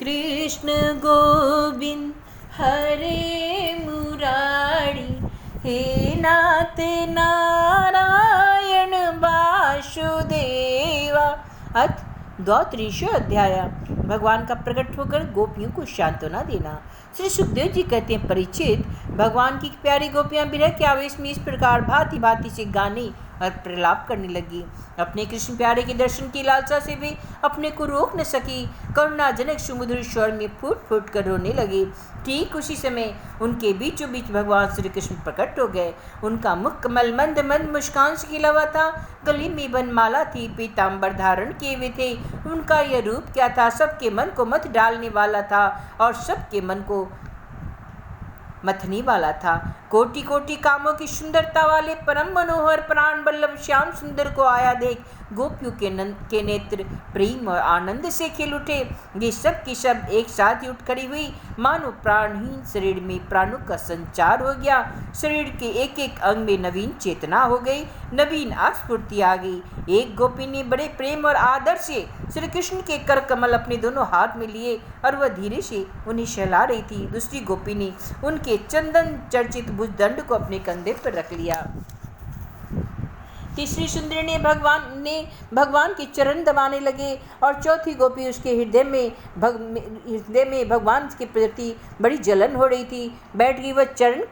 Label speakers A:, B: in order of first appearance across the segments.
A: कृष्ण गोविंद हरे मुरारी, हे नाथ नारायण वासुदेवा। अथ द्वात्रिशो अध्याय। भगवान का प्रकट होकर गोपियों को सांत्वना देना। श्री सुखदेव जी कहते हैं, परीक्षित, भगवान की प्यारी गोपियां विरह के आवेश में इस प्रकार भांति भांति से गाने और प्रलाप करने लगी। अपने कृष्ण प्यारे के दर्शन की लालसा से वे अपने को रोक न सकी। करुणाजनक सुमधुर स्वर में फूट फूट कर रोने लगे। ठीक उसी समय उनके बीचों बीच भगवान श्री कृष्ण प्रकट हो गए। उनका मुख कमल मंद मंद मुस्कान से खिला हुआ था। गले में बनमाला थी, पीताम्बर धारण किए हुए थे। उनका यह रूप क्या था, सबके मन को मत डालने वाला था और सबके मन को मथनी वाला था। कोटि कोटि कामों की सुंदरता वाले परम मनोहर प्राण बल्लभ श्याम सुंदर को आया देख गोपियों के नेत्र प्रेम और आनंद से खिल उठे। ये सब की सब एक साथ ही उठ खड़ी हुई, मानो प्राणहीन शरीर में प्राणों का संचार हो गया। शरीर के एक एक अंग में नवीन चेतना हो गई, नवीन आस्फूर्ति आ गई। एक गोपी ने बड़े प्रेम और आदर से श्री कृष्ण के कर कमल अपने दोनों हाथ में लिए और वह धीरे से उन्हें सहला रही थी। दूसरी गोपी ने उनके चंदन चर्चित भुजदंड को अपने कंधे पर रख लिया। तीसरी सुंदरी ने भगवान के चरण दबाने लगे और चौथी गोपी उसके हृदय में भगवान के प्रति बड़ी जलन हो रही थी बैठ गई। वह चरण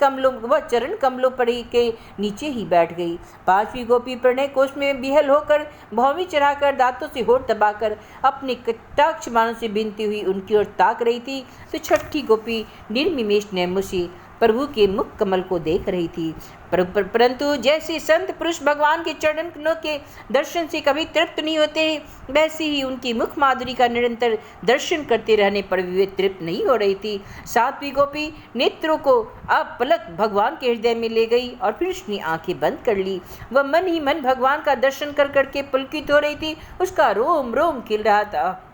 A: कमलों पर के नीचे ही बैठ गई। पांचवी गोपी प्रणय कोष में बिहल होकर भौवी चढ़ाकर दांतों से होठ दबाकर अपने कटाक्ष बाणों से बिनती हुई उनकी ओर ताक रही थी। तो छठी गोपी निर्निमेष नैमों से प्रभु के मुख कमल को देख रही थी। परंतु जैसे संत पुरुष भगवान के चरणों के दर्शन से कभी तृप्त नहीं होते, वैसे ही उनकी मुख माधुरी का निरंतर दर्शन करते रहने पर भी वे तृप्त नहीं हो रही थी। सातवीं गोपी नेत्रों को अब पलक भगवान के हृदय में ले गई और फिर उसने आंखें बंद कर ली। वह मन ही मन भगवान का दर्शन कर करके पुलकित हो रही थी। उसका रोम रोम खिल रहा था।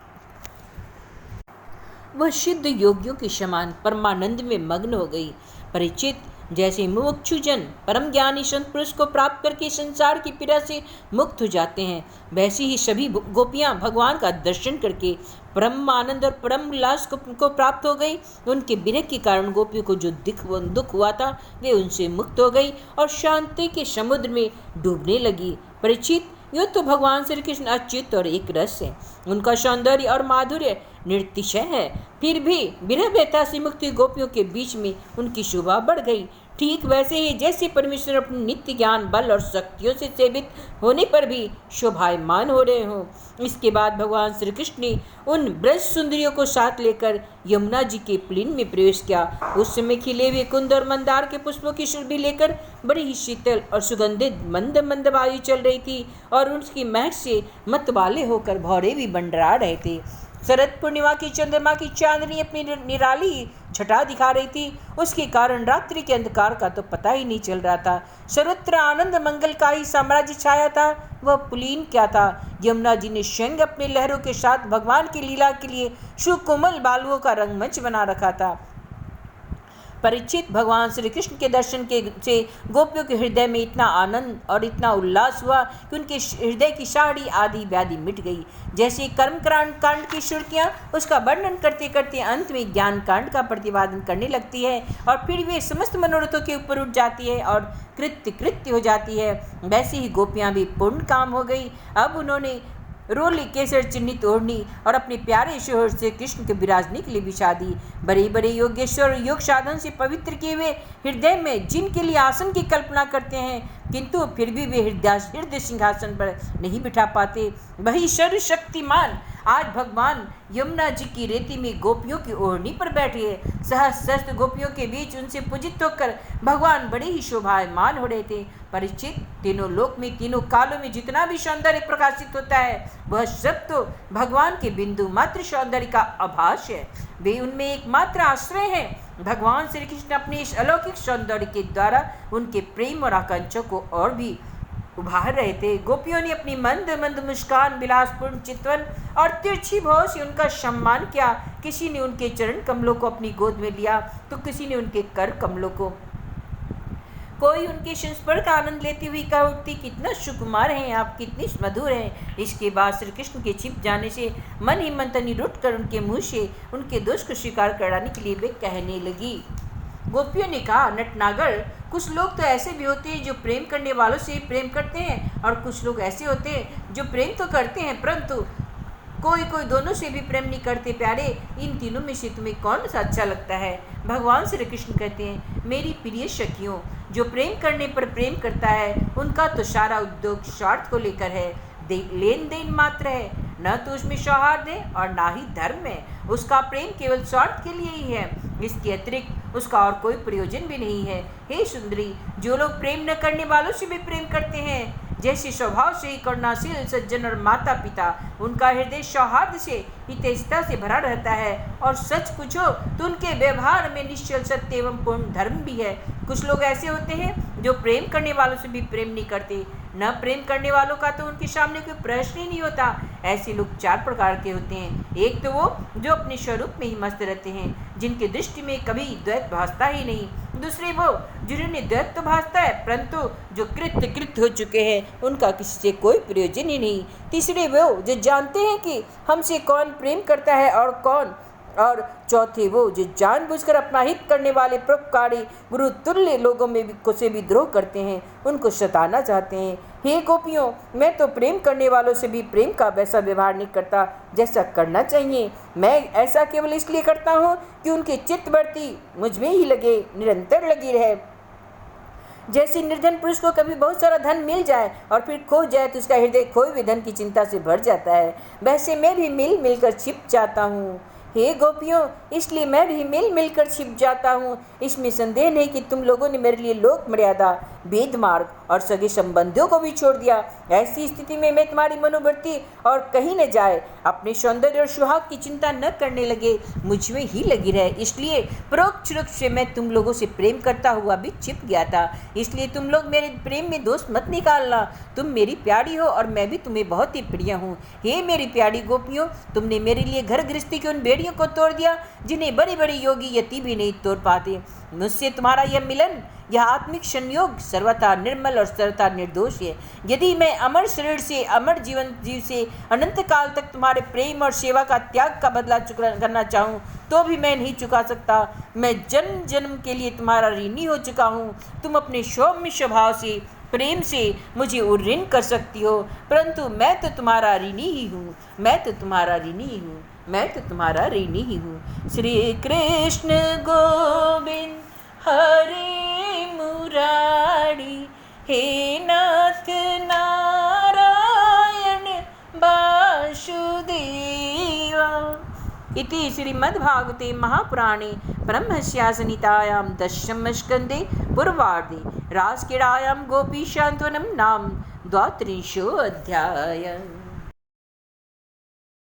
A: वह सिद्ध योगियों के समान परमानंद में मग्न हो गई। परीक्षित, जैसे मुमुक्षुजन परम ज्ञानी संत पुरुष को प्राप्त करके संसार की पीड़ा से मुक्त हो जाते हैं, वैसे ही सभी गोपियां भगवान का दर्शन करके परम आनंद और परम उल्लास को प्राप्त हो गई। उनके विरह के कारण गोपियों को जो दुख हुआ था वे उनसे मुक्त हो गई और शांति के समुद्र में डूबने लगी। परीक्षित, यो तो भगवान श्री कृष्ण अच्युत और एक रस है। उनका सौंदर्य और माधुर्य निर्तिशय है। फिर भी विरह व्यथा से मुक्त गोपियों के बीच में उनकी शोभा बढ़ गई। ठीक वैसे ही जैसे परमेश्वर अपने नित्य ज्ञान बल और शक्तियों से सेवित होने पर भी शोभायमान हो रहे हों। इसके बाद भगवान श्री कृष्ण ने उन ब्रज सुंदरियों को साथ लेकर यमुना जी के पुलिन में प्रवेश किया। उस समय खिले हुए कुंद और मंदार के पुष्पों की सुरभि लेकर बड़ी ही शीतल और सुगंधित मंद मंद वायु चल रही थी और उसकी महक से मतवाले होकर भौरे भी मंडरा रहे थे। शरद पूर्णिमा की चंद्रमा की चांदनी अपनी निराली छटा दिखा रही थी। उसके कारण रात्रि के अंधकार का तो पता ही नहीं चल रहा था। सर्वत्र आनंद मंगल का ही साम्राज्य छाया था। वह पुलीन क्या था, यमुना जी ने स्वयं अपने लहरों के साथ भगवान की लीला के लिए सुकोमल बालुओं का रंगमंच बना रखा था। परीक्षित, भगवान श्री कृष्ण के दर्शन से गोपियों के हृदय में इतना आनंद और इतना उल्लास हुआ कि उनके हृदय की सारी आदि व्याधि मिट गई। जैसे कर्म कांड की श्रुतियाँ उसका वर्णन करते करते अंत में ज्ञान कांड का प्रतिपादन करने लगती है और फिर वे समस्त मनोरथों के ऊपर उठ जाती है और कृत्य हो जाती है, वैसे ही गोपियाँ भी पूर्ण काम हो गई। अब उन्होंने रोली केसर चिन्हित ओढ़नी और अपने प्यारे शोहर से कृष्ण के विराजने के लिए बिछा दी। बड़े बड़े योगेश्वर योग साधन से पवित्र किए हुए हृदय में जिनके लिए आसन की कल्पना करते हैं, किंतु फिर भी वे हृदय सिंहासन पर नहीं बिठा पाते, वही सर्वशक्तिमान आज भगवान यमुना जी की रेती में गोपियों की ओढ़नी पर बैठे हैं। सहस्त्र गोपियों के बीच उनसे पूजित होकर भगवान बड़े ही शोभायमान हो रहे थे। परीक्षित, तीनों लोक में तीनों कालों में जितना भी सौंदर्य प्रकाशित होता है वह सब तो भगवान के बिंदु मात्र सौंदर्य का आभास है। वे उनमें एकमात्र आश्रय हैं। भगवान श्री कृष्ण अपने इस अलौकिक सौंदर्य के द्वारा उनके प्रेम और आकांक्षा को और भी उभार रहे थे। गोपियों ने अपनी मंद मंद मुस्कान, विलासपूर्ण चितवन और तिरछी भाव से उनका सम्मान किया। किसी ने उनके चरण कमलों को अपनी गोद में लिया तो किसी ने उनके कर कमलों को। कोई उनके संस्पर्श का आनंद लेती हुई कह उठती, कितना सुकुमार हैं आप, कितनी मधुर हैं। इसके बाद श्री कृष्ण के छिप जाने से मन ही मन तनी रुट कर उनके मुँह से उनके दोष को स्वीकार कराने के लिए वे कहने लगी। गोपियों ने कहा, नटनागर, कुछ लोग तो ऐसे भी होते हैं जो प्रेम करने वालों से ही प्रेम करते हैं, और कुछ लोग ऐसे होते हैं जो प्रेम तो करते हैं परंतु कोई कोई दोनों से भी प्रेम नहीं करते। प्यारे, इन तीनों में से तुम्हें कौन सा अच्छा लगता है? भगवान श्री कृष्ण कहते हैं, मेरी प्रिय सखियों, जो प्रेम करने पर प्रेम करता है उनका तो सारा उद्योग स्वार्थ को लेकर है, लेन देन मात्र है, न तो उसमें सौहार्द है और ना ही धर्म है। उसका प्रेम केवल स्वार्थ के लिए ही है, इसके अतिरिक्त उसका और कोई प्रयोजन भी नहीं है। हे सुंदरी, जो लोग प्रेम न करने वालों से भी प्रेम करते हैं, जैसे स्वभाव से ही करुणाशील सज्जन और माता पिता, उनका हृदय सौहार्द से हितैषिता से भरा रहता है, और सच पूछो तो उनके व्यवहार में निश्चल सत्य एवं पूर्ण धर्म भी है। कुछ लोग ऐसे होते हैं जो प्रेम करने वालों से भी प्रेम नहीं करते, न प्रेम करने वालों का तो उनके सामने कोई प्रश्न ही नहीं होता। ऐसे लोग 4 प्रकार के होते हैं। एक तो वो जो अपने स्वरूप में ही मस्त रहते हैं, जिनकी दृष्टि में कभी द्वैत भासता ही नहीं। दूसरे वो जिन्होंने द्वैत तो भासता है परंतु जो कृत हो चुके हैं, उनका किसी से कोई प्रयोजन ही नहीं। तीसरे वो जो जानते हैं कि हमसे कौन प्रेम करता है और कौन, और चौथे वो जो जानबूझकर अपना हित करने वाले परोपकारी गुरु तुल्य लोगों में भी से विद्रोह करते हैं, उनको सताना चाहते हैं। हे गोपियों, मैं तो प्रेम करने वालों से भी प्रेम का वैसा व्यवहार नहीं करता जैसा करना चाहिए। मैं ऐसा केवल इसलिए करता हूँ कि उनकी चित्तवृत्ति मुझ में ही लगे, निरंतर लगी रहे। जैसे निर्धन पुरुष को कभी बहुत सारा धन मिल जाए और फिर खो जाए तो उसका हृदय खोए हुए धन की चिंता से भर जाता है, वैसे मैं भी मिल कर छिप जाता हूँ। हे गोपियों, इसलिए मैं भी मिल कर छिप जाता हूँ। इसमें संदेह नहीं कि तुम लोगों ने मेरे लिए लोक मर्यादा, वेद मार्ग और सगे संबंधियों को भी छोड़ दिया। ऐसी स्थिति में मैं तुम्हारी मनोवृत्ति और कहीं न जाए, अपने सौंदर्य और सुहाग की चिंता न करने लगे, मुझ में ही लगी रहे। इसलिए परोक्ष रूप से मैं तुम लोगों से प्रेम करता हुआ भी छिप गया था। इसलिए तुम लोग मेरे प्रेम में दोष मत निकालना। तुम मेरी प्यारी हो और मैं भी तुम्हें बहुत ही प्रिय हूँ। हे मेरी प्यारी गोपियों, तुमने मेरे लिए घर गृहस्थी के उन बेड़ियों को तोड़ दिया जिन्हें बड़े बड़े योगी यति भी नहीं तोड़ पाते। मुझसे तुम्हारा यह मिलन, यह आत्मिक संयोग सर्वथा निर्मल और सर्वथा निर्दोष है। यदि मैं अमर शरीर से, अमर जीव से अनंत काल तक तुम्हारे प्रेम और सेवा का त्याग का बदला करना चाहूँ तो भी मैं नहीं चुका सकता। मैं जन्म जन्म के लिए तुम्हारा ऋणी हो चुका हूँ। तुम अपने सौम्य स्वभाव से, प्रेम से मुझे उऋण कर सकती हो, परंतु मैं तो तुम्हारा ऋणी ही हूँ, मैं तो तुम्हारा ऋणी ही हूँ, मैं तो तुम्हारा ऋणी ही हूँ। श्री कृष्ण गोविंद हरे मुरारी, हे नाथ नारायण वासुदेवा। इति श्रीमद्भागवते महापुराणे ब्रह्मस्यासनितायां दशमस्कन्धे पूर्वार्धे रासक्रीडायां गोपीशान्त्वनं नाम 32 अध्यायः।